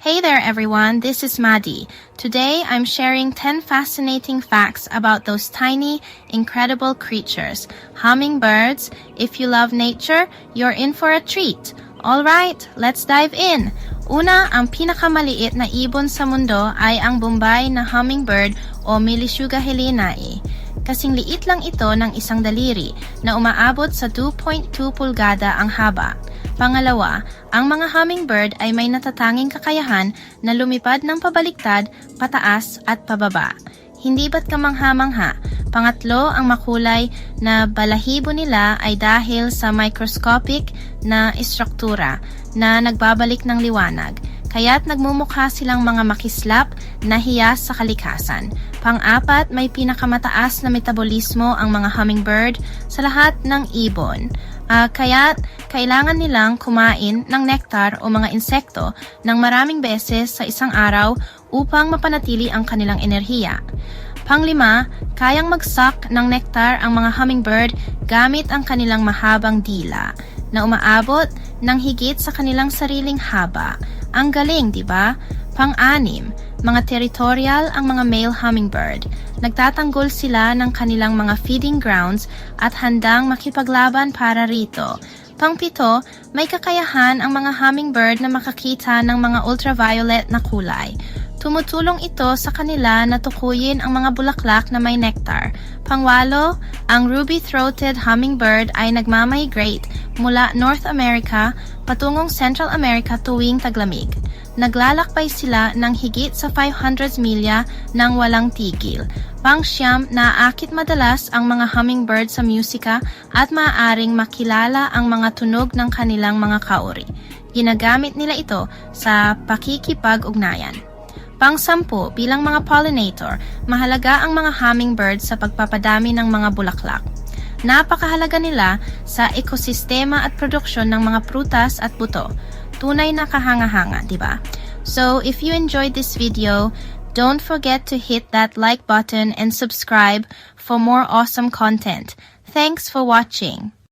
Hey there everyone, this is Maddie. Today I'm sharing 10 fascinating facts about those tiny, incredible creatures. Hummingbirds. If you love nature, you're in for a treat. Alright, let's dive in. Una, ang pinakamaliit na ibon sa mundo ay ang Bombay na hummingbird o Melissuga helinae. Kasing liit lang ito ng isang daliri na umaabot sa 2.2 pulgada ang haba. Pangalawa, ang mga hummingbird ay may natatanging kakayahan na lumipad ng pabaliktad, pataas at pababa. Hindi ba't kamangha-mangha? Pangatlo, ang makulay na balahibo nila ay dahil sa microscopic na istruktura na nagbabalik ng liwanag. Kaya't nagmumukha silang mga makislap na hiyas sa kalikasan. Pang-apat, may pinakamataas na metabolismo ang mga hummingbird sa lahat ng ibon. Kaya't kailangan nilang kumain ng nektar o mga insekto ng maraming beses sa isang araw upang mapanatili ang kanilang enerhiya. Panglima, kayang mag-suck ng nektar ang mga hummingbird gamit ang kanilang mahabang dila na umaabot ng higit sa kanilang sariling haba. Ang galing, di ba? Pang-anim, mga territorial ang mga male hummingbird. Nagtatanggol sila ng kanilang mga feeding grounds at handang makipaglaban para rito. Pang-pito, may kakayahan ang mga hummingbird na makakita ng mga ultraviolet na kulay. Tumutulong ito sa kanila na tukuyin ang mga bulaklak na may nectar. Pangwalo, ang ruby-throated hummingbird ay nagmamigrate mula North America patungong Central America tuwing taglamig. Naglalakbay sila ng higit sa 500 milya nang walang tigil. Pang-siyam, naaakit madalas ang mga hummingbird sa musika at maaaring makilala ang mga tunog ng kanilang mga kauri. Ginagamit nila ito sa pakikipag-ugnayan. Pang-sampu, bilang mga pollinator, mahalaga ang mga hummingbird sa pagpapadami ng mga bulaklak. Napakahalaga nila sa ekosistema at produksyon ng mga prutas at buto. Tunay na kahanga-hanga, di ba? So, if you enjoyed this video, don't forget to hit that like button and subscribe for more awesome content. Thanks for watching.